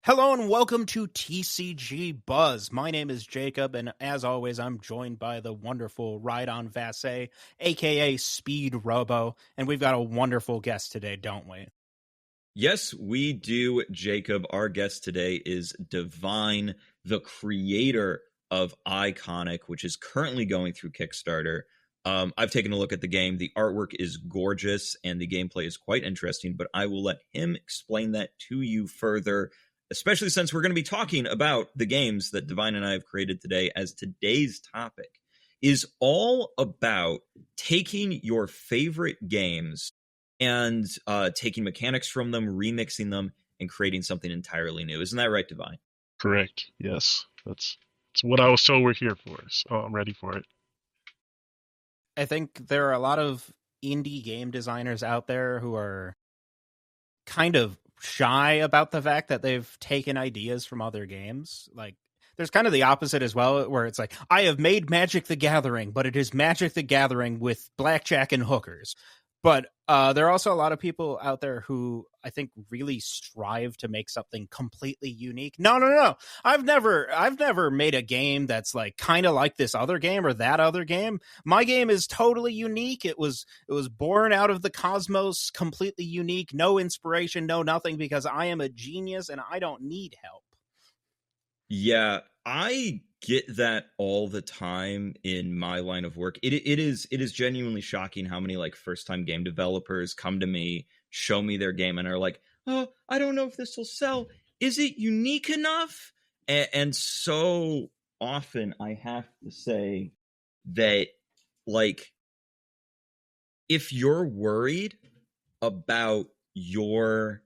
Hello and welcome to TCG Buzz. My name is Jacob, and as always, I'm joined by the wonderful Rhydon Vasse, aka Speed Robo, and we've got a wonderful guest today, don't we? Yes, we do, Jacob. Our guest today is Divine, the creator of Eikonic, which is currently going through Kickstarter. I've taken a look at the game. The artwork is gorgeous, and the gameplay is quite interesting, but I will let him explain that to you further, especially since we're going to be talking about the games that Divine and I have created today, as today's topic is all about taking your favorite games and taking mechanics from them, remixing them, and creating something entirely new. Isn't that right, Divine? Correct. Yes. That's what I was told we're here for. So I'm ready for it. I think there are a lot of indie game designers out there who are kind of shy about the fact that they've taken ideas from other games. Like, there's kind of the opposite as well, where it's like, I have made Magic the Gathering, but it is Magic the Gathering with blackjack and hookers. But there are also a lot of people out there who I think really strive to make something completely unique. No. I've never made a game that's like kind of like this other game or that other game. My game is totally unique. It was born out of the cosmos, completely unique, no inspiration, no nothing, because I am a genius and I don't need help. Yeah, I get that all the time in my line of work. It is genuinely shocking how many like first time game developers come to me, show me their game, and are like, "Oh, I don't know if this will sell. Is it unique enough?" And so often I have to say that, like, if you're worried about your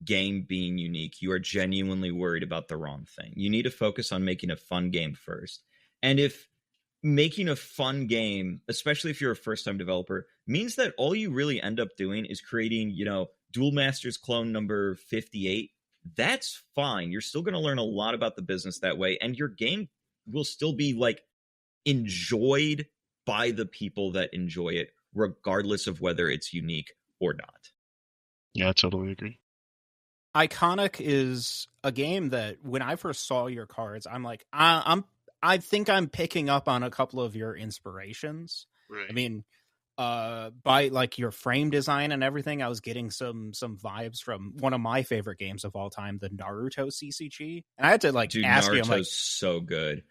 game being unique, you are genuinely worried about the wrong thing. You need to focus on making a fun game first. And if making a fun game, especially if you're a first-time developer, means that all you really end up doing is creating, Duel Masters clone number 58, that's fine. You're still going to learn a lot about the business that way, and your game will still be like enjoyed by the people that enjoy it, regardless of whether it's unique or not. Yeah, I totally agree. Eikonic is a game that when I first saw your cards, I'm like, I think I'm picking up on a couple of your inspirations. Right. I mean, by like your frame design and everything, I was getting some vibes from one of my favorite games of all time, the Naruto CCG. And I had to like ask you, I'm like, so good.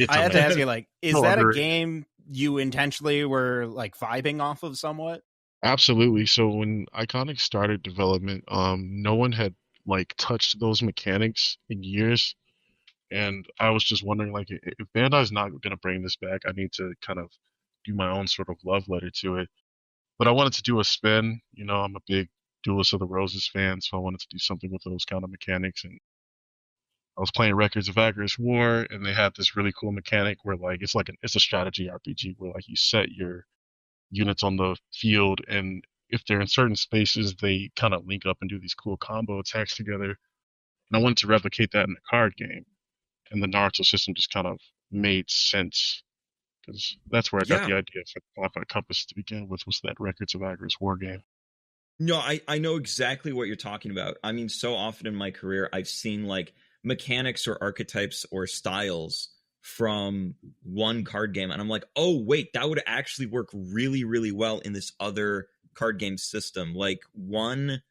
I had to ask you, like, is that a game you intentionally were like vibing off of somewhat? Absolutely. So when Iconic started development, no one had like touched those mechanics in years. And I was just wondering, like, if Bandai's not going to bring this back, I need to kind of do my own sort of love letter to it. But I wanted to do a spin. I'm a big Duelists of the Roses fan, so I wanted to do something with those kind of mechanics. And I was playing Records of Agarest War, and they had this really cool mechanic where, like, it's a strategy RPG where, like, you set your units on the field, and if they're in certain spaces, they kind of link up and do these cool combo attacks together. And I wanted to replicate that in the card game, and the Naruto system just kind of made sense, because that's where I got the idea for Buddyfight Compass to begin with, was that Records of Agarest War game. No, I know exactly what you're talking about. I mean, so often in my career, I've seen like mechanics or archetypes or styles from one card game, and I'm like, oh wait, that would actually work really, really well in this other card game system. Like, one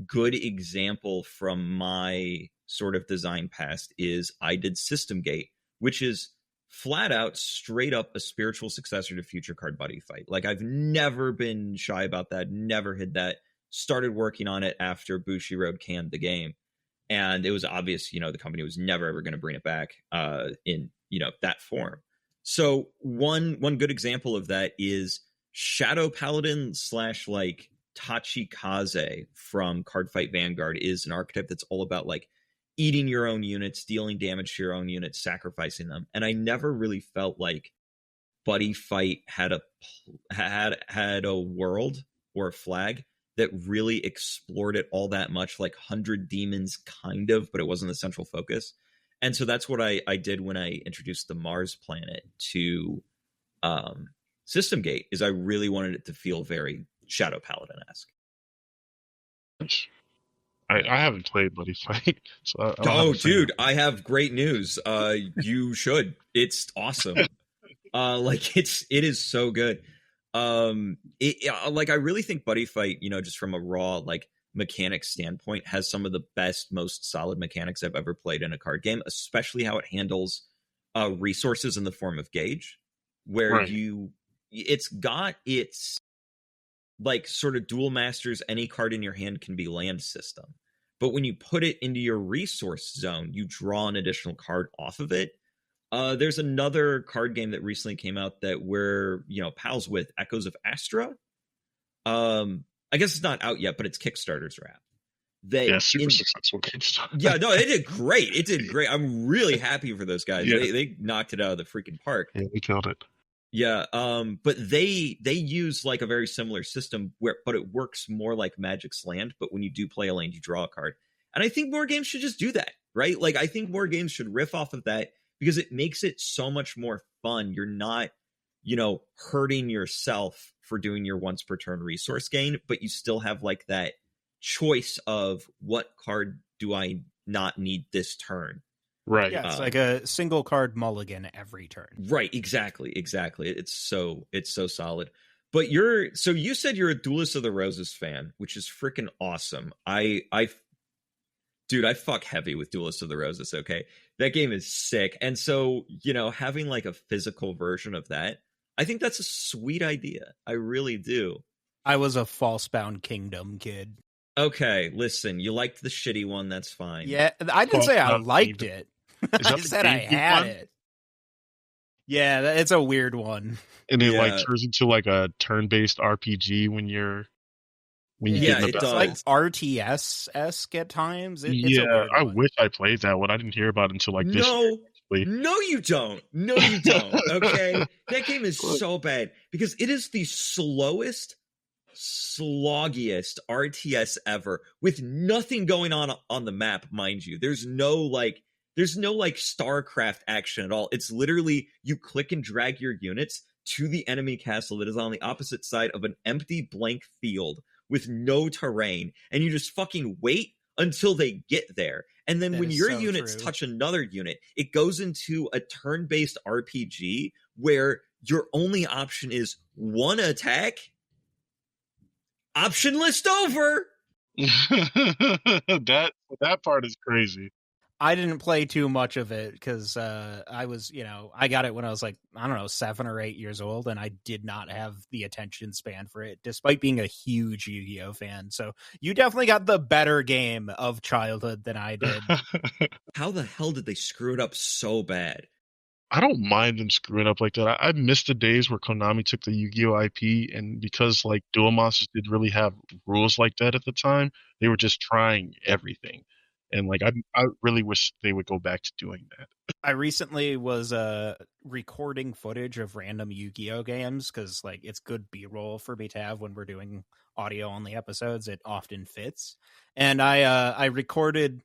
good example from my sort of design past is I did System Gate, which is flat out, straight up a spiritual successor to Future Card Buddyfight. Like, I've never been shy about that, never hid that. Started working on it after Bushiroad canned the game, and it was obvious, the company was never ever going to bring it back in that form. So one good example of that is Shadow Paladin / like Tachikaze from Cardfight Vanguard is an archetype that's all about like eating your own units, dealing damage to your own units, sacrificing them. And I never really felt like Buddy Fight had a world or a flag that really explored it all that much, like 100 Demons kind of, but it wasn't the central focus. And so that's what I did when I introduced the Mars planet to System Gate, is I really wanted it to feel very Shadow Paladin-esque. I haven't played Buddy Fight, so I don't have Oh, a fan. dude, I have great news. You should. It's awesome. Like it is so good. Like I really think Buddy Fight, just from a raw like mechanics standpoint, has some of the best, most solid mechanics I've ever played in a card game, especially how it handles resources in the form of gauge, where Right. it's got its like sort of dual masters, any card in your hand can be land system. But when you put it into your resource zone, you draw an additional card off of it. There's another card game that recently came out that we're pals with, Echoes of Astra. I guess it's not out yet, but it's Kickstarter's wrap. Yeah, super successful Kickstarter. Yeah, no, it did great. It did great. I'm really happy for those guys. Yeah. They knocked it out of the freaking park. Yeah, they killed it. Yeah, but they use like a very similar system but it works more like Magic's Land. But when you do play a land, you draw a card, and I think more games should just do that, right? Like I think more games should riff off of that because it makes it so much more fun. You're not, hurting yourself for doing your once per turn resource gain, but you still have like that choice of what card do I not need this turn. Right. Yeah, it's like a single card mulligan every turn. Right, exactly. It's so solid. But you said you're a Duelist of the Roses fan, which is freaking awesome. Dude, I fuck heavy with Duelist of the Roses, okay? That game is sick. And so, having like a physical version of that, I think that's a sweet idea. I really do. I was a Falsebound Kingdom kid. Okay, listen, you liked the shitty one, that's fine. Yeah, I didn't say I Falsebound liked Kingdom. it. Is I that just the said I GameCube had one? it. Yeah, it's a weird one. And it like Yeah. turns into like a turn-based RPG when you Yeah, get in the it battle. does. It's like RTS-esque at times. It's a Yeah, weird I one. wish I played that one. I didn't hear about it until like this year. No, you don't. No, you don't. Okay, that game is so bad because it is the slowest, sloggiest RTS ever, with nothing going on the map, mind you. There's no like StarCraft action at all. It's literally you click and drag your units to the enemy castle that is on the opposite side of an empty blank field with no terrain, and you just fucking wait until they get there. And then That when is your so units true. touch another unit, it goes into a turn-based RPG where your only option is one attack. Option list over. that part is crazy. I didn't play too much of it because I was, I got it when I was like, I don't know, 7 or 8 years old, and I did not have the attention span for it, despite being a huge Yu-Gi-Oh fan. So you definitely got the better game of childhood than I did. How the hell did they screw it up so bad? I don't mind them screwing up like that. I miss the days where Konami took the Yu-Gi-Oh IP, and because like Duel Monsters didn't really have rules like that at the time, they were just trying everything. And like I really wish they would go back to doing that. I recently was recording footage of random Yu-Gi-Oh games because like it's good B-roll for me to have when we're doing audio only episodes. It often fits, and I recorded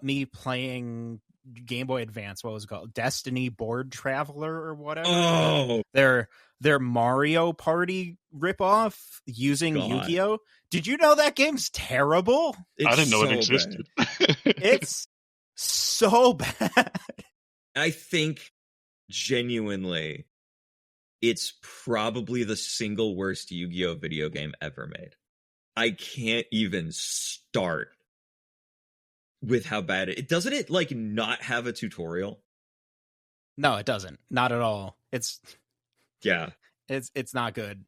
me playing Game Boy Advance. What was it called? Destiny Board Traveler or whatever. Oh, Their Mario Party ripoff using God. Yu-Gi-Oh. Did you know that game's terrible? I didn't know it so existed. It's so bad. I think genuinely it's probably the single worst Yu-Gi-Oh video game ever made. I can't even start with how bad it doesn't it like not have a tutorial. No, it doesn't. Not at all. It's not good.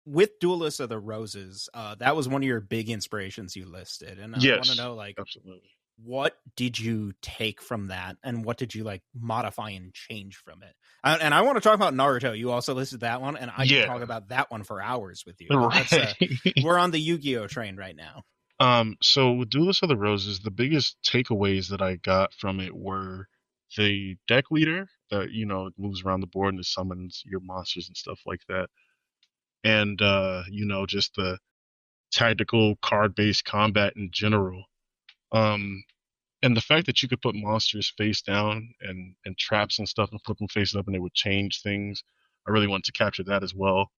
With Duelists of the Roses, that was one of your big inspirations you listed, and I want to Yes, know like absolutely. what did you take from that, and what did you like modify and change from it? And I want to talk about Naruto. You also listed that one, and I can talk about that one for hours with you. Right. We're on the Yu-Gi-Oh train right now. So with Duelist of the Roses, the biggest takeaways that I got from it were the deck leader that moves around the board and summons your monsters and stuff like that, and just the tactical card-based combat in general. And the fact that you could put monsters face down and traps and stuff and flip them face up and they would change things. I really wanted to capture that as well.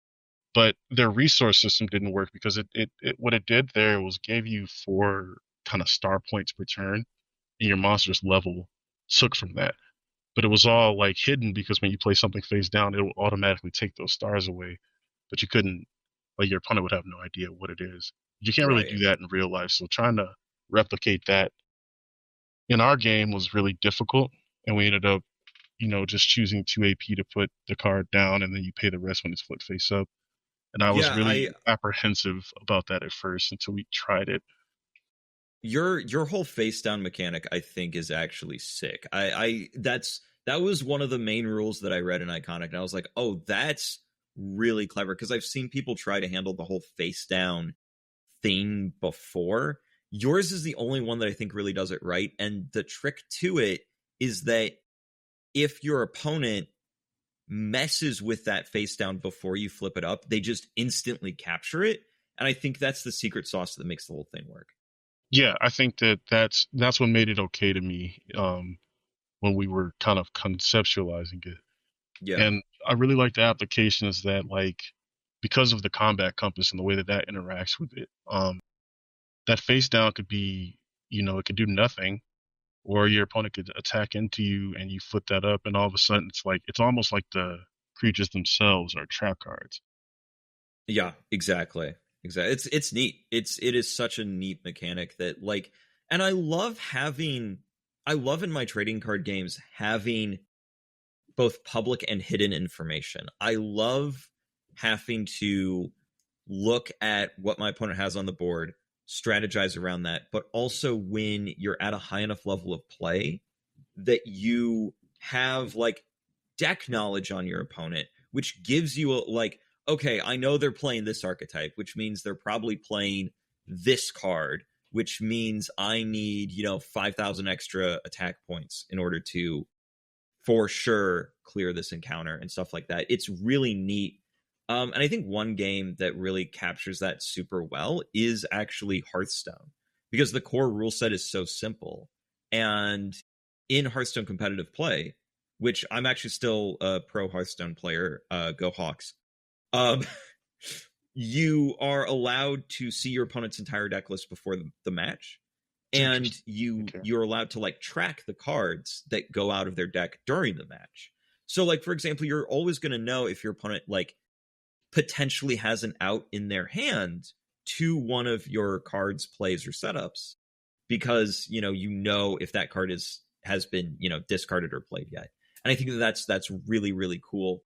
but their resource system didn't work because it what it did there was gave you 4 kind of star points per turn, and your monster's level took from that. But it was all like hidden because when you play something face down, it will automatically take those stars away. But you couldn't, like, your opponent would have no idea what it is. You can't really do Right. that in real life. So trying to replicate that in our game was really difficult, and we ended up, just choosing 2 AP to put the card down, and then you pay the rest when it's flipped face up. And I was Yeah, really apprehensive about that at first until we tried it. your whole face down mechanic, I think, is actually sick. That was one of the main rules that I read in Iconic, and I was like, oh, that's really clever, because I've seen people try to handle the whole face down thing before. Yours is the only one that I think really does it right, and the trick to it is that if your opponent messes with that face down before you flip it up, they just instantly capture it. And I think that's the secret sauce that makes the whole thing work. Yeah, I think that's what made it okay to me, when we were kind of conceptualizing it. Yeah. And I really like the applications that, like, because of the combat compass and the way that interacts with it, that face down could be, it could do nothing, or your opponent could attack into you and you flip that up, and all of a sudden it's almost like the creatures themselves are trap cards. Yeah, exactly. Exactly. It's neat. It is such a neat mechanic that, like, and I love in my trading card games having both public and hidden information. I love having to look at what my opponent has on the board, strategize around that, but also when you're at a high enough level of play that you have like deck knowledge on your opponent, which gives you like, okay, I know they're playing this archetype, which means they're probably playing this card, which means I need, 5,000 extra attack points in order to for sure clear this encounter and stuff like that. It's really neat. And I think one game that really captures that super well is actually Hearthstone, because the core rule set is so simple. And in Hearthstone competitive play, which I'm actually still a pro Hearthstone player, go Hawks, um, you are allowed to see your opponent's entire deck list before the match. And Okay. you're allowed to like track the cards that go out of their deck during the match. So like, for example, you're always going to know if your opponent like potentially has an out in their hand to one of your cards, plays, or setups, because you know if that card has been discarded or played yet. And I think that's really, really cool.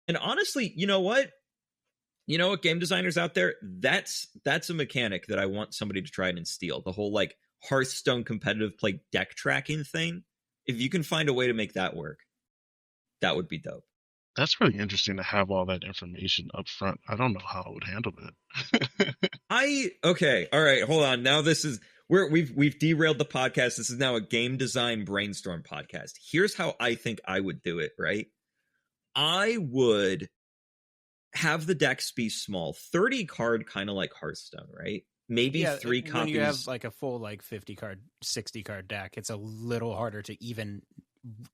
And honestly, you know what game designers out there, that's a mechanic that I want somebody to try and instill, the whole like Hearthstone competitive play deck tracking thing. If you can find a way to make that work, that would be dope. That's really interesting to have all that information up front. I don't know how I would handle that. Okay, all right, hold on. Now this is we've derailed the podcast. This is now a game design brainstorm podcast. Here's how I think I would do it, right? I would have the decks be small, 30 card, kind of like Hearthstone, right? Maybe 3 copies. When you have like a full like 50 card, 60 card deck, it's a little harder to even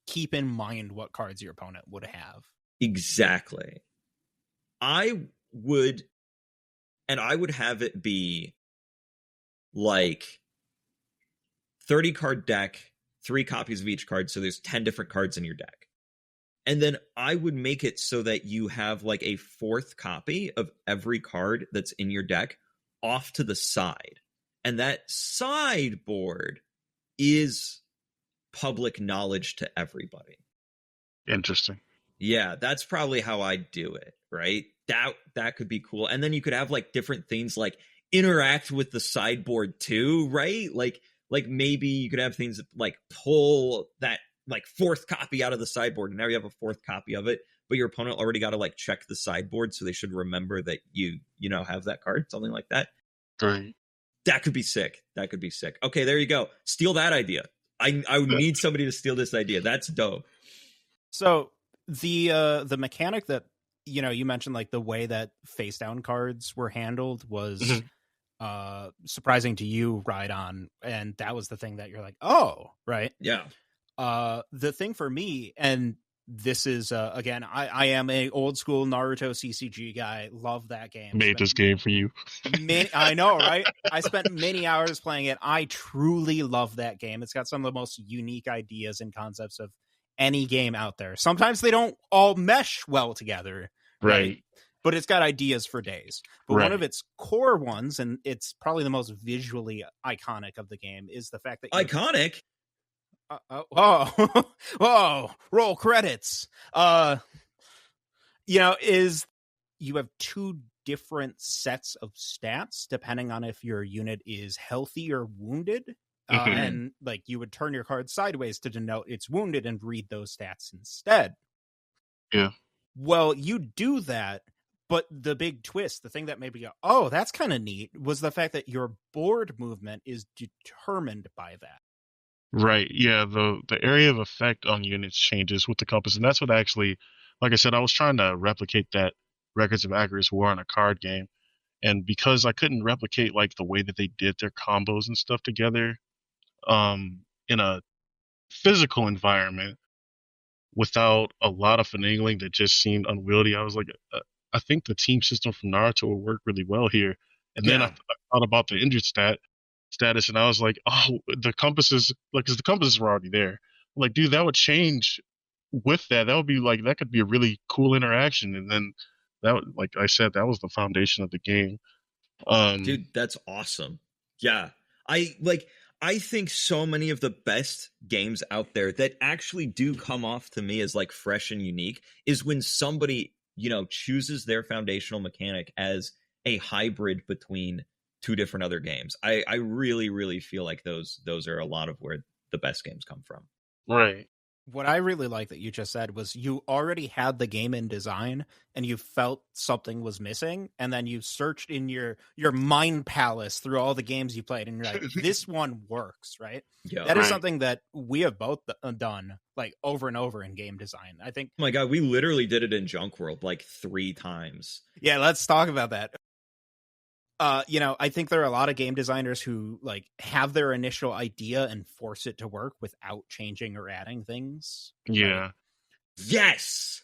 keep in mind what cards your opponent would have. Exactly. I would have it be like 30 card deck, 3 copies of each card, so there's 10 different cards in your deck. And then I would make it so that you have like a 4th copy of every card that's in your deck off to the side. And that sideboard is public knowledge to everybody. Interesting. Yeah, that's probably how I'd do it, right? That could be cool. And then you could have like different things like interact with the sideboard too, right? Like maybe you could have things that like pull that like 4th copy out of the sideboard, and now you have a 4th copy of it, but your opponent already got to like check the sideboard, so they should remember that you have that card, something like that. Great. That could be sick. Okay, there you go. Steal that idea. I would need somebody to steal this idea. That's dope. So the mechanic that you mentioned, like the way that face down cards were handled was surprising to you, Rhydon, and that was the thing that you're like, oh, right. Yeah. The thing for me, and this is again, I am a old school Naruto CCG guy. Love that game. Made this game for you. I know, right? I spent many hours playing it. I truly love that game. It's got some of the most unique ideas and concepts of any game out there. Sometimes they don't all mesh well together, right? But it's got ideas for days. But one of its core ones, and it's probably the most visually iconic of the game, is the fact that iconic. Whoa! Roll credits. Is you have two different sets of stats depending on if your unit is healthy or wounded, and like you would turn your card sideways to denote it's wounded and read those stats instead. Yeah. Well, you do that, but the big twist, the thing that made me go, "Oh, that's kind of neat," was the fact that your board movement is determined by that. Right. Yeah. The area of effect on units changes with the compass, and that's what actually, like I said, I was trying to replicate that Records of Agarest War in a card game, and because I couldn't replicate like the way that they did their combos and stuff together, in a physical environment without a lot of finagling that just seemed unwieldy, I was like, I think the team system from Naruto will work really well here. And then I thought about the injured status, and I was like, oh, the compasses, like, because the compasses were already there. I'm like, dude, that would change with that. That would be like, that could be a really cool interaction. And then like I said, that was the foundation of the game. Dude, that's awesome. Yeah. I think so many of the best games out there that actually do come off to me as like fresh and unique is when somebody, chooses their foundational mechanic as a hybrid between two different other games. I really, really feel like those are a lot of where the best games come from. Right. What I really like that you just said was you already had the game in design and you felt something was missing, and then you searched in your mind palace through all the games you played, and you're like, this one works, right? Yeah, that is something that we have both done like over and over in game design. I think, oh my God, we literally did it in Junk World like 3 times. Yeah, let's talk about that. I think there are a lot of game designers who like have their initial idea and force it to work without changing or adding things. Yeah. Right? Yes.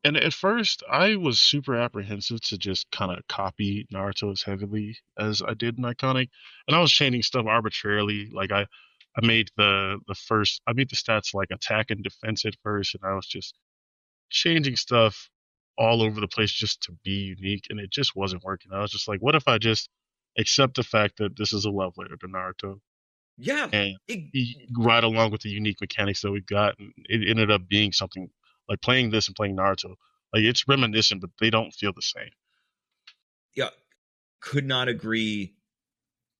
And at first, I was super apprehensive to just kind of copy Naruto as heavily as I did in Iconic, and I was changing stuff arbitrarily. Like I made the stats like attack and defense at first, and I was just changing stuff all over the place just to be unique, and it just wasn't working. I was just like, what if I just accept the fact that this is a love letter to Naruto? Yeah. And right along with the unique mechanics that we've got, and it ended up being something like playing this and playing Naruto. Like, it's reminiscent, but they don't feel the same. Yeah. Could not agree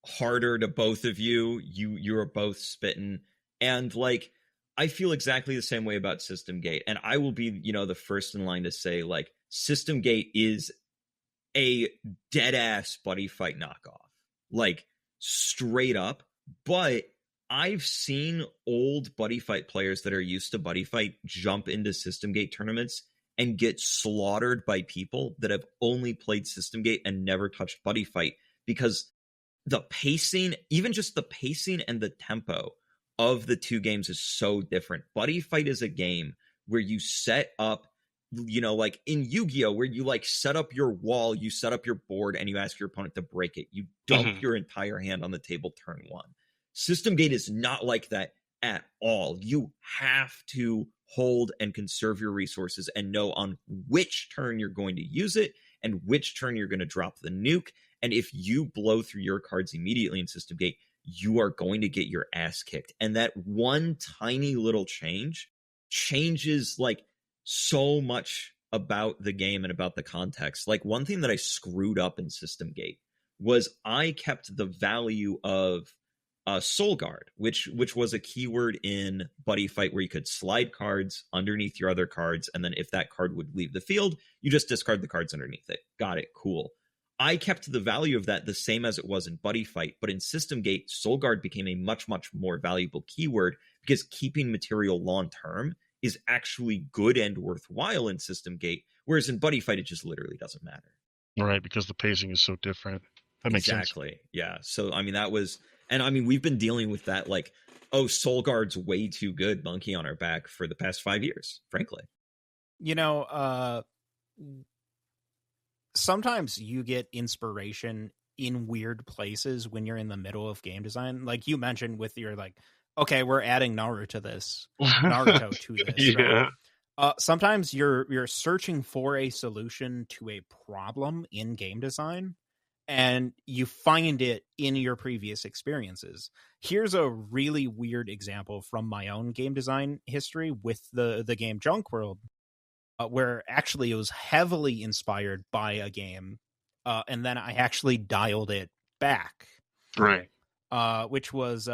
harder to both of you. You're both spitting. And like, I feel exactly the same way about System Gate. And I will be, the first in line to say, like, System Gate is a dead-ass buddy fight knockoff. Like, straight up. But I've seen old buddy fight players that are used to buddy fight jump into System Gate tournaments and get slaughtered by people that have only played System Gate and never touched buddy fight, because the pacing, even just the pacing and the tempo of the two games is so different. Buddy Fight is a game where you set up, like in Yu-Gi-Oh, where you like set up your wall, you set up your board, and you ask your opponent to break it. You dump your entire hand on the table turn 1. System Gate is not like that at all. You have to hold and conserve your resources and know on which turn you're going to use it and which turn you're going to drop the nuke. And if you blow through your cards immediately in System Gate, you are going to get your ass kicked. And that one tiny little changes like so much about the game and about the context. Like, one thing that I screwed up in System Gate was I kept the value of soulguard, which was a keyword in Buddy Fight where you could slide cards underneath your other cards, and then if that card would leave the field, you just discard the cards underneath it. Got it, cool. I kept the value of that the same as it was in Buddy Fight, but in System Gate, soulguard became a much, much more valuable keyword because keeping material long-term is actually good and worthwhile in System Gate, whereas in Buddy Fight, it just literally doesn't matter. Right, because the pacing is so different. That makes sense. Exactly, yeah. So, that was, and we've been dealing with that, like, oh, soulguard's way too good monkey on our back for the past 5 years, frankly. You know, sometimes you get inspiration in weird places when you're in the middle of game design. Like you mentioned with your like, okay, we're adding Naruto to this, Yeah. right? Sometimes you're searching for a solution to a problem in game design, and you find it in your previous experiences. Here's a really weird example from my own game design history with the game Junk World, where actually it was heavily inspired by a game, and then I actually dialed it back. Right. Which was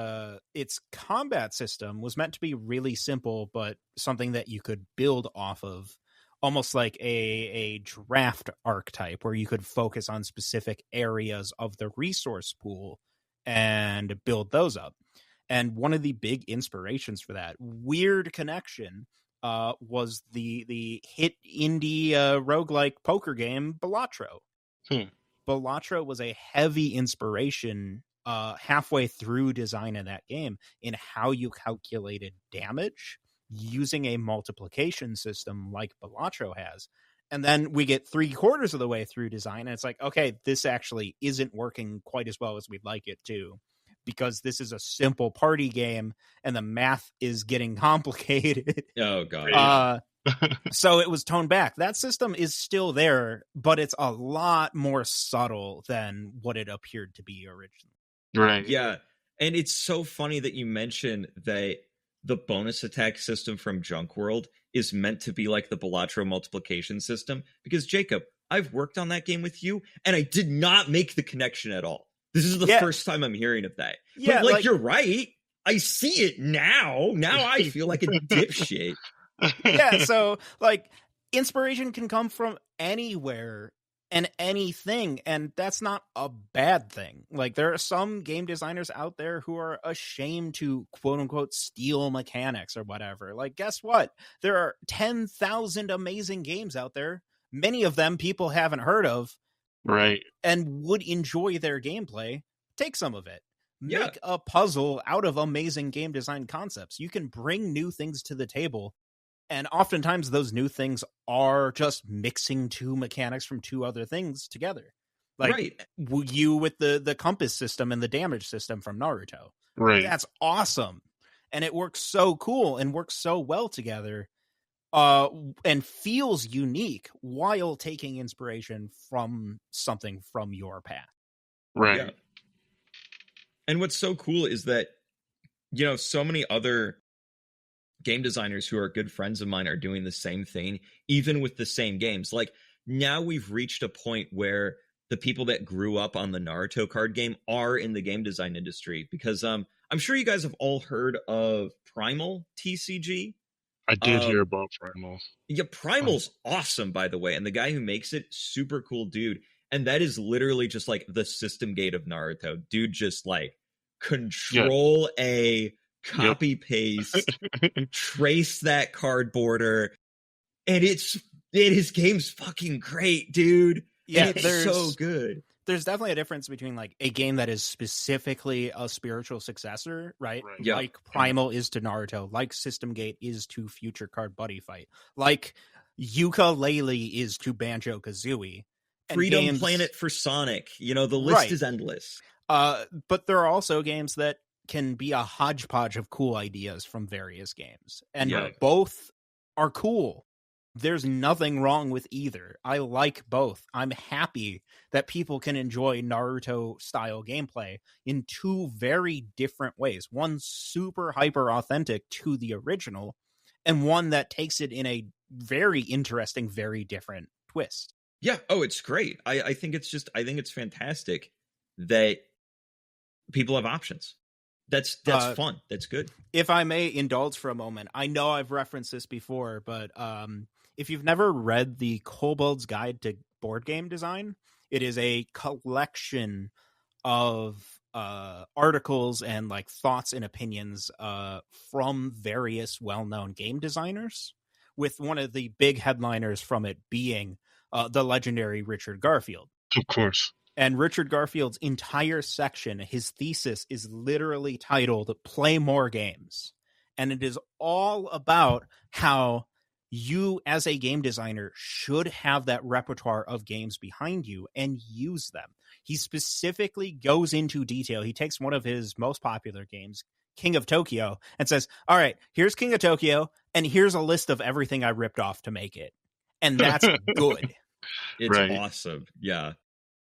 its combat system was meant to be really simple, but something that you could build off of, almost like a draft archetype where you could focus on specific areas of the resource pool and build those up. And one of the big inspirations for that weird connection was the hit indie roguelike poker game Balatro. Balatro was a heavy inspiration halfway through design in that game in how you calculated damage using a multiplication system like Balatro has. And then we get 3/4 of the way through design, and it's like, okay, this actually isn't working quite as well as we'd like it to, because this is a simple party game and the math is getting complicated. Oh, God. So it was toned back. That system is still there, but it's a lot more subtle than what it appeared to be originally. Right. Yeah. And it's so funny that you mentioned that the bonus attack system from Junk World is meant to be like the Balatro multiplication system, because Jacob, I've worked on that game with you and I did not make the connection at all. This is the first time I'm hearing of that. Yeah, but like you're right. I see it now. Now I feel like a dipshit. Yeah, so like inspiration can come from anywhere and anything, and that's not a bad thing. Like there are some game designers out there who are ashamed to quote unquote steal mechanics or whatever. Like guess what? There are 10,000 amazing games out there. Many of them people haven't heard of. Right. And would enjoy their gameplay. Take some of it. Yeah. Make a puzzle out of amazing game design concepts. You can bring new things to the table. And oftentimes those new things are just mixing two mechanics from two other things together. Like right. You with the compass system and the damage system from Naruto. Right. That's awesome. And it works so cool and works so well together. And feels unique while taking inspiration from something from your path. Right. Yeah. And what's so cool is that, you know, so many other game designers who are good friends of mine are doing the same thing, even with the same games. Like now we've reached a point where the people that grew up on the Naruto card game are in the game design industry, because I'm sure you guys have all heard of Primal TCG. I did hear about Primal. Yeah, Primal's awesome, by the way. And the guy who makes it, super cool dude. And that is literally just like the system gate of Naruto. Dude just like control A, copy paste, trace that card border. And his game's fucking great, dude. Yeah, and it's so good. There's definitely a difference between like a game that is specifically a spiritual successor, right? Yeah. Like Primal is to Naruto, like System Gate is to Future Card Buddyfight, like Ukulele is to Banjo-Kazooie. Freedom Planet for Sonic. You know, the list is endless. But there are also games that can be a hodgepodge of cool ideas from various games. And both are cool. There's nothing wrong with either. I like both. I'm happy that people can enjoy Naruto style gameplay in two very different ways. One super hyper authentic to the original, and one that takes it in a very interesting, very different twist. Yeah. Oh, it's great. I think it's fantastic that people have options. That's fun. That's good. If I may indulge for a moment, I know I've referenced this before, but if you've never read the Kobold's Guide to Board Game Design, it is a collection of articles and like thoughts and opinions from various well-known game designers, with one of the big headliners from it being the legendary Richard Garfield. Of course. And Richard Garfield's entire section, his thesis, is literally titled Play More Games. And it is all about how you as a game designer should have that repertoire of games behind you and use them. He specifically goes into detail. He takes one of his most popular games, King of Tokyo, and says, all right, here's King of Tokyo, and here's a list of everything I ripped off to make it. And that's good. It's awesome. Yeah.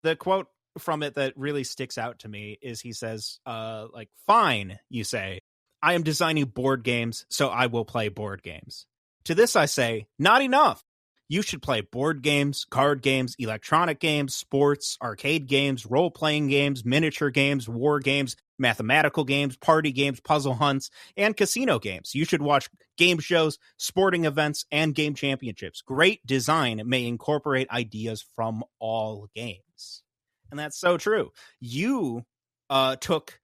The quote from it that really sticks out to me is he says, fine, you say, I am designing board games, so I will play board games. To this I say, not enough. You should play board games, card games, electronic games, sports, arcade games, role-playing games, miniature games, war games, mathematical games, party games, puzzle hunts, and casino games. You should watch game shows, sporting events, and game championships. Great design may incorporate ideas from all games. And that's so true. You took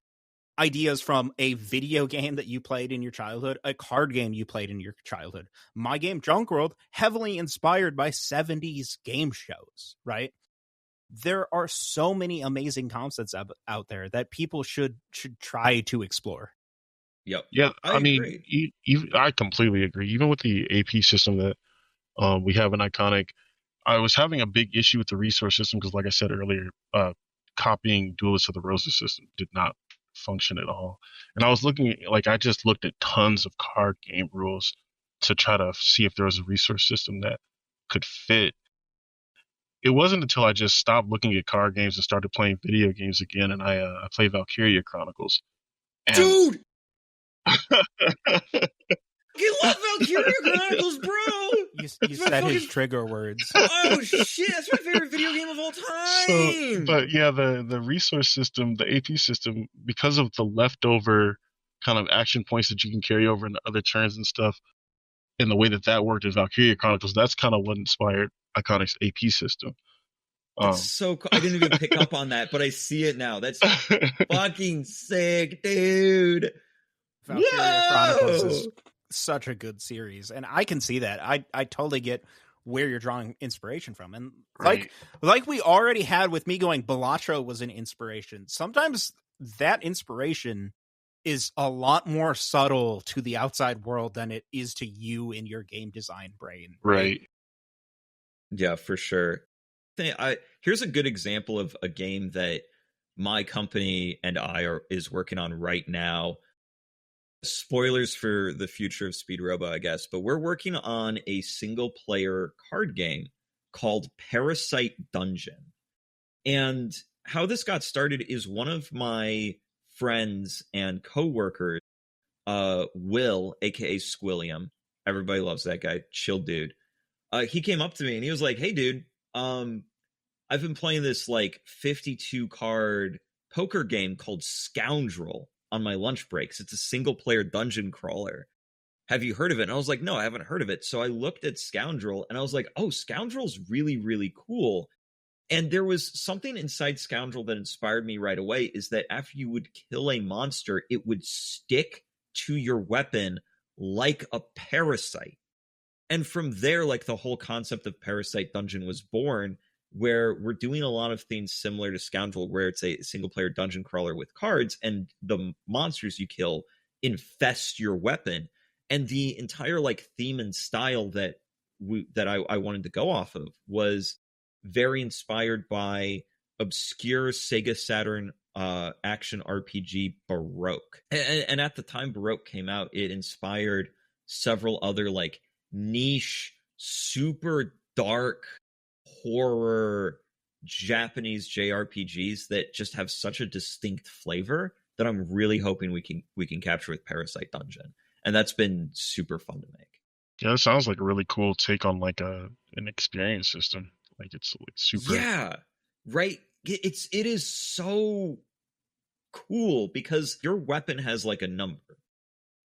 ideas from a video game that you played in your childhood, a card game you played in your childhood. My game, Junk World, heavily inspired by 70s game shows, right? There are so many amazing concepts out there that people should try to explore. Yep. Yeah, I mean, I completely agree. Even with the AP system that we have in Iconic, I was having a big issue with the resource system because, like I said earlier, copying Duelists of the Roses system did not function at all. And I was I just looked at tons of card game rules to try to see if there was a resource system that could fit. It wasn't until I just stopped looking at card games and started playing video games again, and I played Valkyria Chronicles. And... Dude! You love Valkyria Chronicles, bro! You said his trigger words. Oh, shit! That's my favorite video game of all time! But yeah, the resource system, the AP system, because of the leftover kind of action points that you can carry over into other turns and stuff, and the way that worked in Valkyria Chronicles, that's kind of what inspired Iconic's AP system. That's so cool. I didn't even pick up on that, but I see it now. That's fucking sick, dude! Valkyria Chronicles is such a good series, and I can see that. I totally get where you're drawing inspiration from, and like we already had with me going, Balatro was an inspiration. Sometimes that inspiration is a lot more subtle to the outside world than it is to you in your game design brain. Right. Yeah, for sure. Here's a good example of a game that my company and I is working on right now. Spoilers for the future of Speed Robo, I guess, but we're working on a single player card game called Parasite Dungeon. And how this got started is one of my friends and coworkers, Will, aka Squilliam. Everybody loves that guy, chill dude. He came up to me and he was like, "Hey, dude, I've been playing this 52 card poker game called Scoundrel on my lunch breaks. It's a single player dungeon crawler. Have you heard of it?" And I was like, "No, I haven't heard of it." So I looked at Scoundrel and I was like, "Oh, Scoundrel's really, really cool." And there was something inside Scoundrel that inspired me right away, is that after you would kill a monster, it would stick to your weapon like a parasite. And from there, the whole concept of Parasite Dungeon was born, where we're doing a lot of things similar to Scoundrel, where it's a single player dungeon crawler with cards, and the monsters you kill infest your weapon. And the entire theme and style that I wanted to go off of was very inspired by obscure Sega Saturn action RPG Baroque. And at the time Baroque came out, it inspired several other niche, super dark horror Japanese JRPGs that just have such a distinct flavor that I'm really hoping we can capture with Parasite Dungeon. And that's been super fun to make. Yeah, it sounds like a really cool take on an experience system. It's super. Yeah, right. It is so cool because your weapon has a number,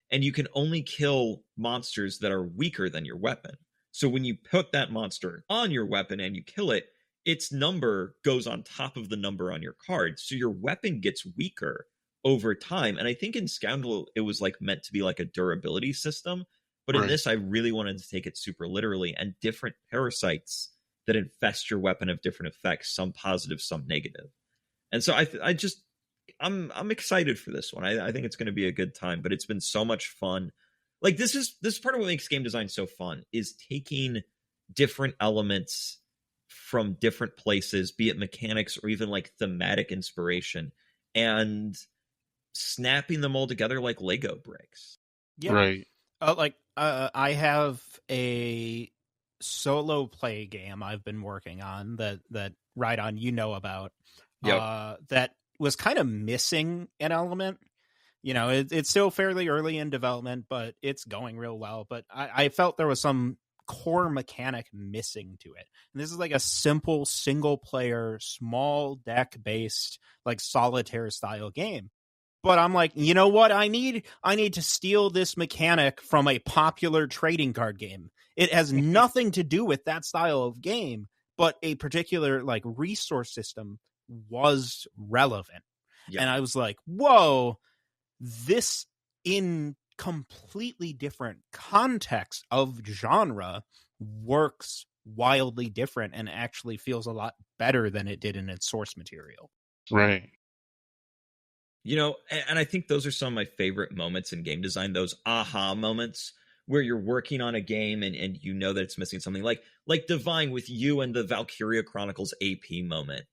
and you can only kill monsters that are weaker than your weapon. So when you put that monster on your weapon and you kill it, its number goes on top of the number on your card. So your weapon gets weaker over time. And I think in Scoundrel, it was meant to be a durability system. But in this, I really wanted to take it super literally, and different parasites that infest your weapon have different effects, some positive, some negative. And so I'm excited for this one. I think it's going to be a good time, but it's been so much fun like this is part of what makes game design so fun, is taking different elements from different places, be it mechanics or even like thematic inspiration, and snapping them all together like Lego bricks. Yeah. Right. I have a solo play game I've been working on that Rhydon, you know about. Yep. That was kind of missing an element. You know, it's still fairly early in development, but it's going real well. But I felt there was some core mechanic missing to it. And this is like a simple single player, small deck based, like solitaire style game. But I'm like, you know what? I need to steal this mechanic from a popular trading card game. It has nothing to do with that style of game, but a particular like resource system was relevant. Yeah. And I was like, whoa, this in completely different context of genre works wildly different and actually feels a lot better than it did in its source material. Right. You know, and I think those are some of my favorite moments in game design, those aha moments where you're working on a game and you know that it's missing something, like Divine with you and the Valkyria Chronicles AP moment.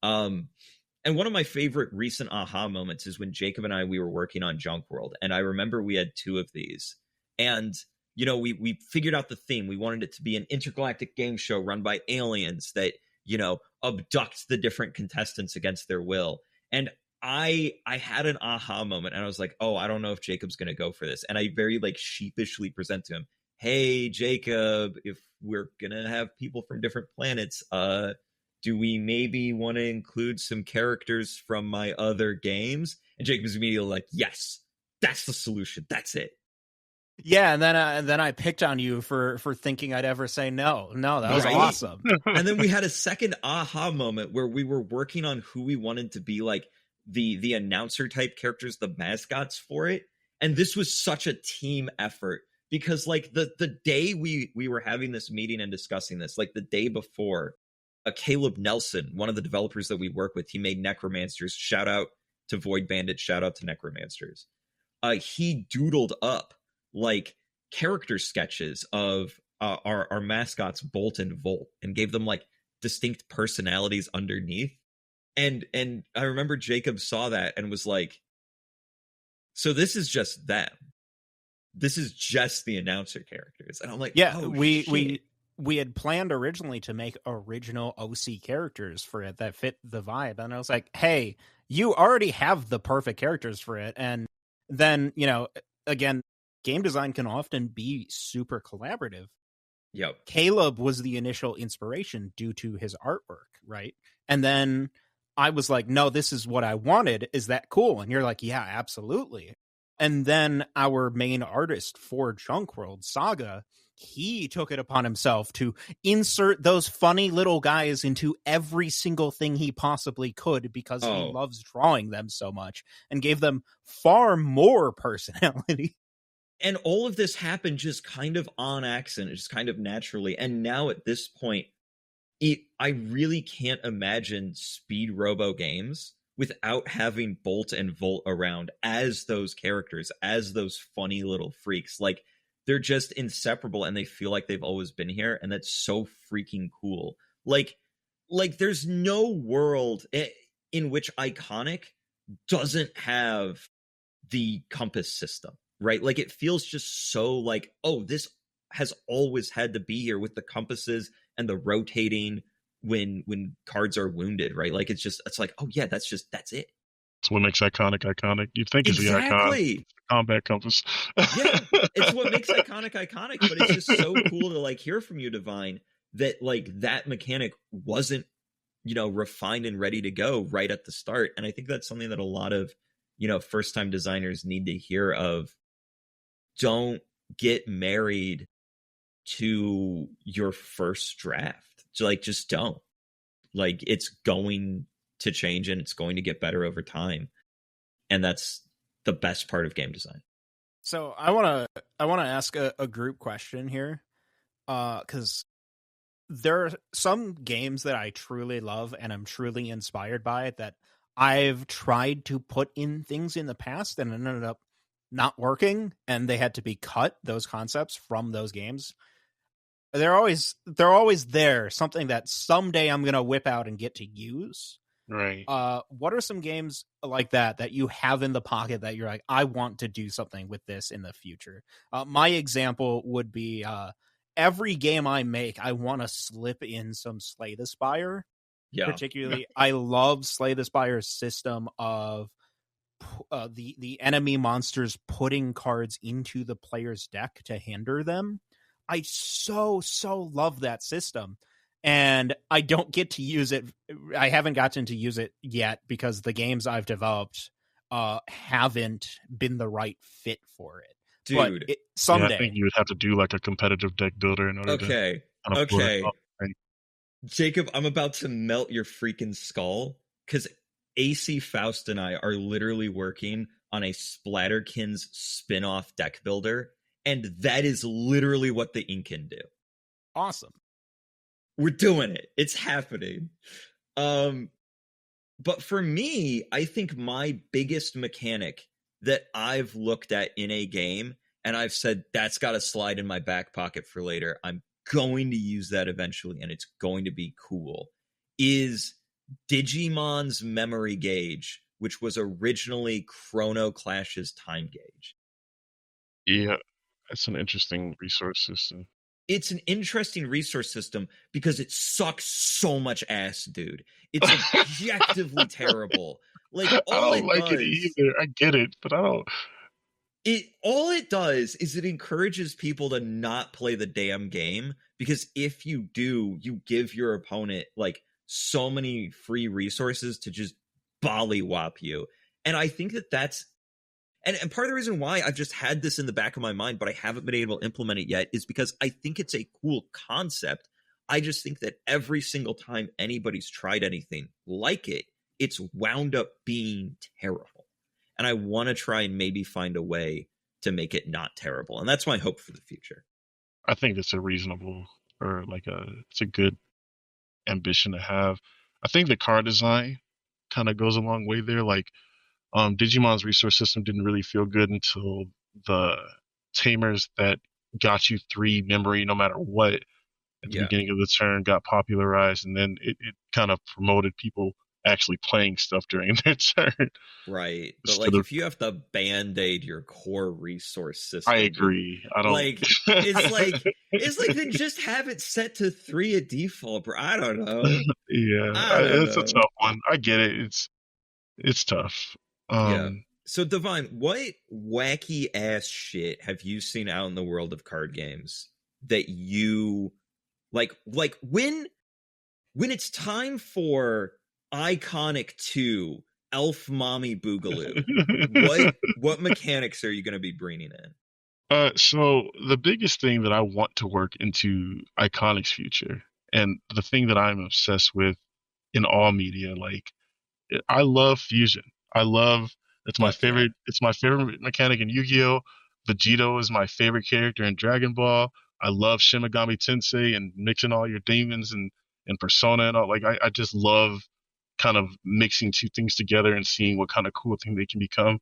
And one of my favorite recent aha moments is when Jacob and we were working on Junk World, and I remember we had 2 of these, and you know, we figured out the theme. We wanted it to be an intergalactic game show run by aliens that, you know, abduct the different contestants against their will. And I had an aha moment, and I was like, oh, I don't know if Jacob's going to go for this. And I very like sheepishly present to him, hey, Jacob, if we're going to have people from different planets, do we maybe want to include some characters from my other games? And Jacob's immediately like, yes, that's the solution. That's it. Yeah, and then I picked on you for thinking I'd ever say no. No, that was awesome. And then we had a second aha moment where we were working on who we wanted to be like the announcer type characters, the mascots for it. And this was such a team effort, because like the day we were having this meeting and discussing this, like the day before, Caleb Nelson, one of the developers that we work with, he made Necromancers. Shout out to Void Bandit. Shout out to Necromancers. He doodled up like character sketches of our mascots Bolt and Volt, and gave them like distinct personalities underneath. And I remember Jacob saw that and was like, so this is just them. This is just the announcer characters. And I'm like, yeah, oh, we had planned originally to make original OC characters for it that fit the vibe. And I was like, hey, you already have the perfect characters for it. And then, you know, again, game design can often be super collaborative. Yep. Caleb was the initial inspiration due to his artwork, right? And then I was like, no, this is what I wanted. Is that cool? And you're like, yeah, absolutely. And then our main artist for Junk World, Saga, he took it upon himself to insert those funny little guys into every single thing he possibly could, because he loves drawing them so much, and gave them far more personality. And all of this happened just kind of on accident, just kind of naturally. And now at this point, I really can't imagine Speed Robo games without having Bolt and Volt around as those characters, as those funny little freaks. Like, they're just inseparable, and they feel like they've always been here, and that's so freaking cool. Like there's no world in which Eikonic doesn't have the compass system, right? Like, it feels just so like, oh, this has always had to be here, with the compasses and the rotating when cards are wounded, right? Like, it's like, oh yeah, that's it. It's what makes iconic. You'd think it's the icon combat compass. Yeah, it's what makes iconic, but it's just so cool to like hear from you, Divine, that like that mechanic wasn't, you know, refined and ready to go right at the start. And I think that's something that a lot of, you know, first time designers need to hear of. Don't get married to your first draft. So, like, just don't. Like, it's going to change, and it's going to get better over time. And that's the best part of game design. So I want to ask a group question here, because there are some games that I truly love and I'm truly inspired by that I've tried to put in things in the past and ended up not working and they had to be cut, those concepts from those games, they're always there, something that someday I'm gonna whip out and get to use. Right. What are some games like that you have in the pocket that you're like, I want to do something with this in the future? My example would be every game I make, I want to slip in some Slay the Spire. Yeah. Particularly, I love Slay the Spire's system of the enemy monsters putting cards into the player's deck to hinder them. I so love that system, and I don't get to use it. I haven't gotten to use it yet because the games I've developed haven't been the right fit for it. Dude, but someday, I think you would have to do like a competitive deck builder in order to kind of pull it off, right? Jacob, I'm about to melt your freaking skull because AC Faust and I are literally working on a Splatterkins spin-off deck builder, and that is literally what the ink can do. Awesome. We're doing it. It's happening. But for me, I think my biggest mechanic that I've looked at in a game, and I've said, that's got to slide in my back pocket for later, I'm going to use that eventually, and it's going to be cool, is Digimon's Memory Gauge, which was originally Chrono Clash's Time Gauge. Yeah, that's an interesting resource system. It's an interesting resource system because it sucks so much ass, dude. It's objectively terrible. Like, all I don't like it either. I get it, but I don't. All it does is it encourages people to not play the damn game, because if you do, you give your opponent like so many free resources to just bollywop you. And I think that's and part of the reason why I've just had this in the back of my mind, but I haven't been able to implement it yet, is because I think it's a cool concept. I just think that every single time anybody's tried anything like it, it's wound up being terrible. And I want to try and maybe find a way to make it not terrible. And that's my hope for the future. I think it's a reasonable, or like it's a good ambition to have. I think the card design kind of goes a long way there. Like, Digimon's resource system didn't really feel good until the tamers that got you 3 memory no matter what at the beginning of the turn got popularized, and then it kind of promoted people actually playing stuff during their turn. Right. But like, if you have to band-aid your core resource system, I agree. I don't like it's like then just have it set to 3 at default, bro. I don't know. Yeah. It's a tough one. I get it. It's tough. Yeah. So Divine, what wacky ass shit have you seen out in the world of card games that you like when it's time for Eikonic 2 Elf Mommy Boogaloo, what mechanics are you going to be bringing in? So the biggest thing that I want to work into Eiconic's future, and the thing that I'm obsessed with in all media, like, I love fusion. It's my favorite. It's my favorite mechanic in Yu-Gi-Oh! Vegito is my favorite character in Dragon Ball. I love Shin Megami Tensei and mixing all your demons and Persona and all. Like, I just love kind of mixing two things together and seeing what kind of cool thing they can become.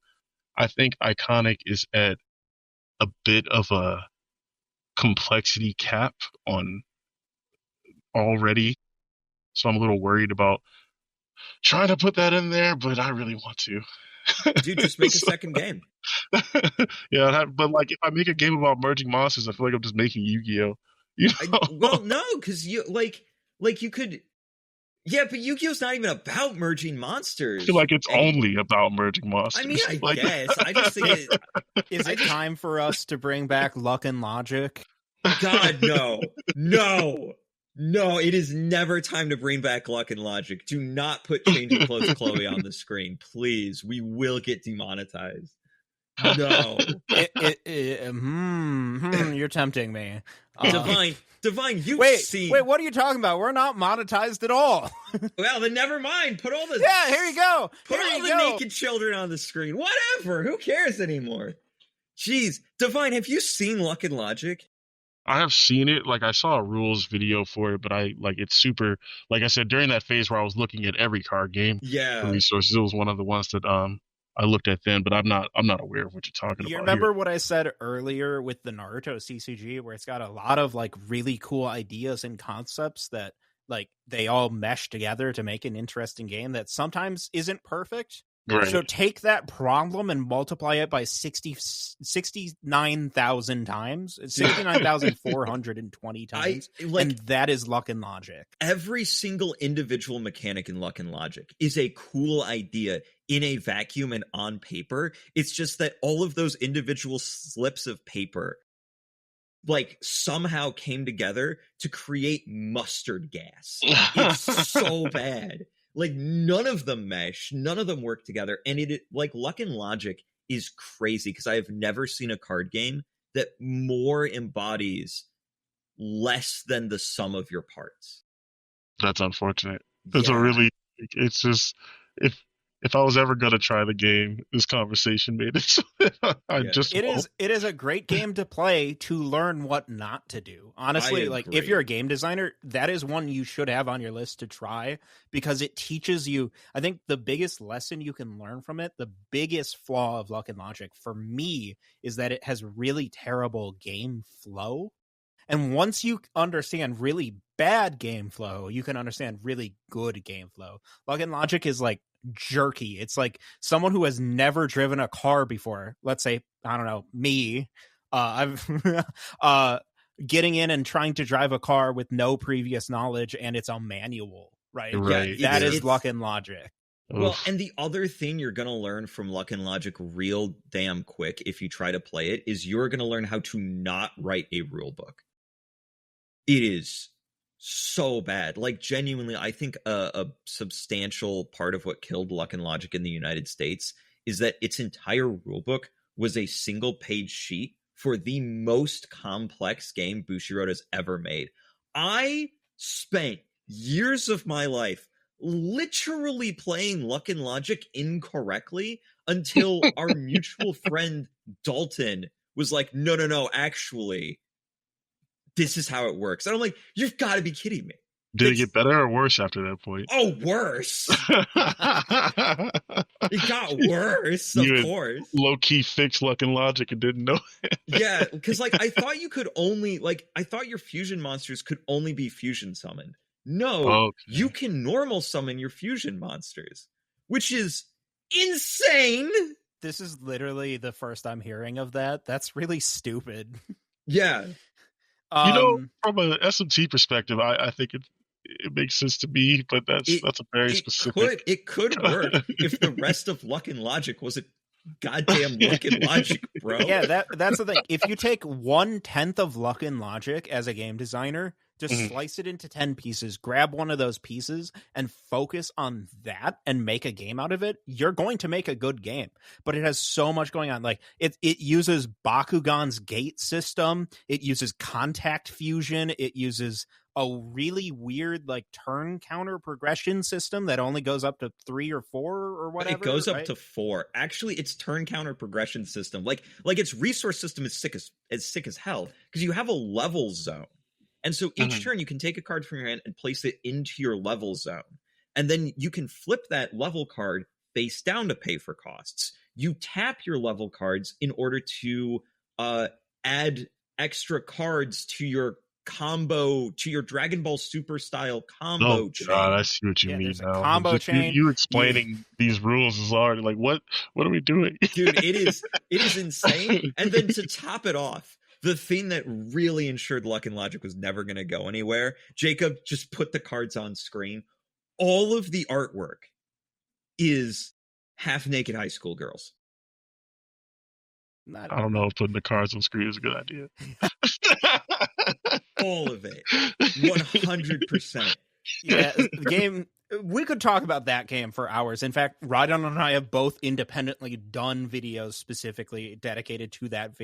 I think Eikonic is at a bit of a complexity cap on already, so I'm a little worried about trying to put that in there, but I really want to. Dude, just make a second game. Yeah, but like, if I make a game about merging monsters, I feel like I'm just making Yu-Gi-Oh! You know? Well, no, because you like you could. Yeah, but Yu-Gi-Oh's not even about merging monsters. I feel like it's only about merging monsters. I mean, I like, guess. I just think is it time for us to bring back Luck and Logic? God, no. No, it is never time to bring back Luck and Logic. Do not put Change of Clothes Chloe on the screen, please. We will get demonetized. No. You're tempting me. Divine, seen... Wait, what are you talking about? We're not monetized at all. Well, then never mind. Put all the... Yeah, here you go. Put all the naked children on the screen. Whatever. Who cares anymore? Jeez. Divine, have you seen Luck and Logic? I have seen it. Like, I saw a rules video for it, but it's super, like I said, during that phase where I was looking at every card game for resources, it was one of the ones that I looked at then, but I'm not aware of what you're talking You about here. remember what I said earlier with the Naruto CCG, where it's got a lot of like really cool ideas and concepts that like they all mesh together to make an interesting game that sometimes isn't perfect. Right. So take that problem and multiply it by 69,000 times. It's 69,420 times. And that is luck and logic. Every single individual mechanic in Luck and Logic is a cool idea in a vacuum and on paper. It's just that all of those individual slips of paper like somehow came together to create mustard gas. It's so bad. Like none of them mesh, none of them work together, and it like Luck and Logic is crazy because I have never seen a card game that more embodies less than the sum of your parts. That's unfortunate. It's just if I was ever gonna try the game, this conversation made it. It is a great game to play to learn what not to do. Honestly, like if you're a game designer, that is one you should have on your list to try because it teaches you. I think the biggest lesson you can learn from it, the biggest flaw of Luck and Logic for me is that it has really terrible game flow. And once you understand really bad game flow, you can understand really good game flow. Luck and Logic is like jerky. It's like someone who has never driven a car before. Let's say, I don't know, me. I've getting in and trying to drive a car with no previous knowledge, and it's a manual, right? Right. Yeah, that is Luck and Logic. Well, and the other thing you're going to learn from Luck and Logic real damn quick if you try to play it is you're going to learn how to not write a rule book. It is so bad. Like, genuinely, I think a substantial part of what killed Luck and Logic in the United States is that its entire rulebook was a single-page sheet for the most complex game Bushiroada's ever made. I spent years of my life literally playing Luck and Logic incorrectly until our mutual friend Dalton was like, no, actually, this is how it works. And I'm like, you've got to be kidding me. Did it get better or worse after that point? Oh, worse. It got worse, of course. Low-key fixed Luck and Logic and didn't know it. Yeah, because like I thought you could only I thought your fusion monsters could only be fusion summoned. No, you can normal summon your fusion monsters, which is insane. This is literally the first I'm hearing of that. That's really stupid. Yeah. From an SMT perspective, I think it makes sense to me, but that's a very specific. It could work if the rest of Luck and Logic was a goddamn Luck and Logic, bro. Yeah, that's the thing. If you take 1/10 of Luck and Logic as a game designer, just slice it into 10 pieces, grab one of those pieces and focus on that and make a game out of it, you're going to make a good game. But it has so much going on. Like it uses Bakugan's gate system. It uses contact fusion. It uses a really weird like turn counter progression system that only goes up to 3 or 4 or whatever. It goes up to 4. Actually, its turn counter progression system, like its resource system is sick as hell because you have a level zone. And so each turn you can take a card from your hand and place it into your level zone. And then you can flip that level card face down to pay for costs. You tap your level cards in order to add extra cards to your combo, to your Dragon Ball Super style combo chain. God, I see what you mean now. Combo chain. You explaining these rules is already like, what are we doing? Dude, it is insane. And then to top it off, the thing that really ensured Luck and Logic was never going to go anywhere, Jacob just put the cards on screen. All of the artwork is half-naked high school girls. I don't know if putting the cards on screen is a good idea. All of it. 100%. Yeah, the game... We could talk about that game for hours. In fact, Rhydon and I have both independently done videos specifically dedicated to that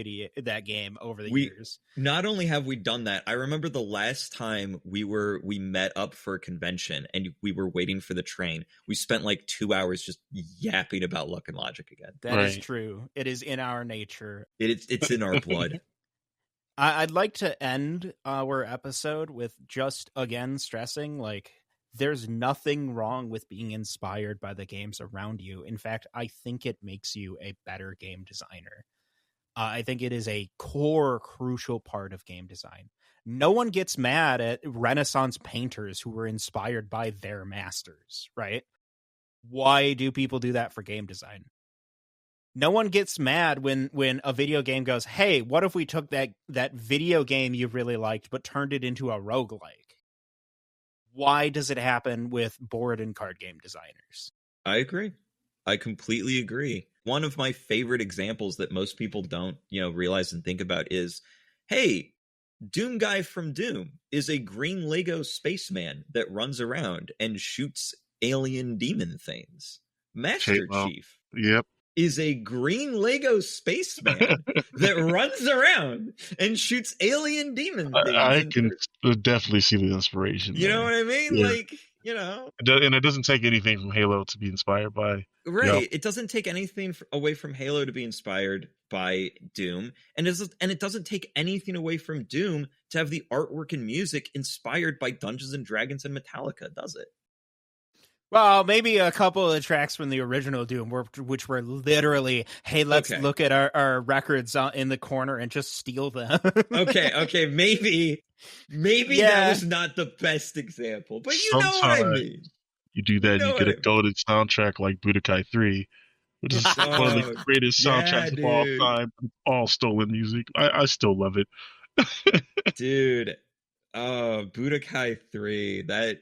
game over the years. Not only have we done that, I remember the last time we met up for a convention and we were waiting for the train. We spent like 2 hours just yapping about Luck and Logic again. That is true. It is in our nature. It's in our blood. I'd like to end our episode with just again stressing like there's nothing wrong with being inspired by the games around you. In fact, I think it makes you a better game designer. I think it is a core, crucial part of game design. No one gets mad at Renaissance painters who were inspired by their masters, right? Why do people do that for game design? No one gets mad when a video game goes, hey, what if we took that video game you really liked but turned it into a roguelike? Why does it happen with board and card game designers? I agree. I completely agree. One of my favorite examples that most people don't, realize and think about is, hey, Doom Guy from Doom is a green Lego spaceman that runs around and shoots alien demon things. Master Chief. Yep. Is a green Lego spaceman that runs around and shoots alien demon things. I can definitely see the inspiration. You know what I mean? Yeah. And it doesn't take anything from Halo to be inspired by. Right. Yep. It doesn't take anything away from Halo to be inspired by Doom. And it doesn't take anything away from Doom to have the artwork and music inspired by Dungeons and Dragons and Metallica, does it? Well, maybe a couple of the tracks from the original Doom, which were literally, hey, let's look at our records in the corner and just steal them. Okay, maybe that was not the best example, but you know what I mean. You do that, you get a golden soundtrack like Budokai 3, which is one of the greatest soundtracks of all time. All stolen music. I still love it. Dude, Budokai 3, that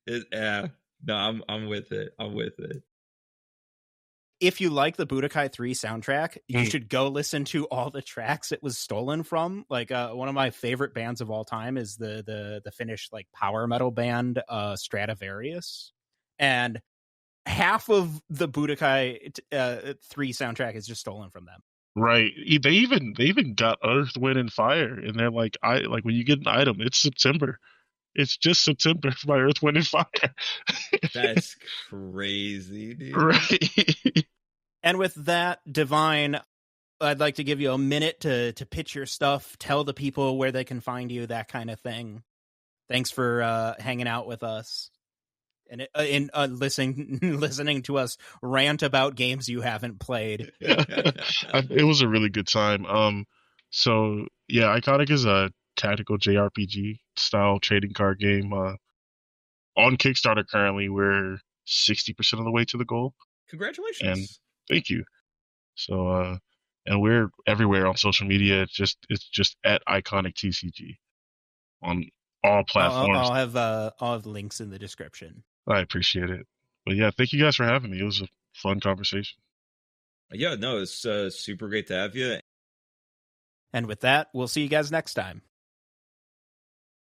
is, no, I'm with it. If you like the Budokai 3 soundtrack, you should go listen to all the tracks it was stolen from. Like one of my favorite bands of all time is the Finnish like power metal band Stradivarius, and half of the Budokai 3 soundtrack is just stolen from them. Right. They even got Earth, Wind, and Fire, and they're like, when you get an item, it's September. It's just September by Earth, Wind, and Fire. That's crazy, dude. Right. And with that, Divine, I'd like to give you a minute to pitch your stuff, tell the people where they can find you, that kind of thing. Thanks for hanging out with us and listening to us rant about games you haven't played. It was a really good time. So yeah, Iconic is a tactical JRPG style trading card game. On Kickstarter currently, we're 60% of the way to the goal. Congratulations. And thank you. So and we're everywhere on social media. It's just at Eikonic TCG on all platforms. I'll have links in the description. I appreciate it. But yeah, thank you guys for having me. It was a fun conversation. Yeah, no, it's super great to have you. And with that, we'll see you guys next time.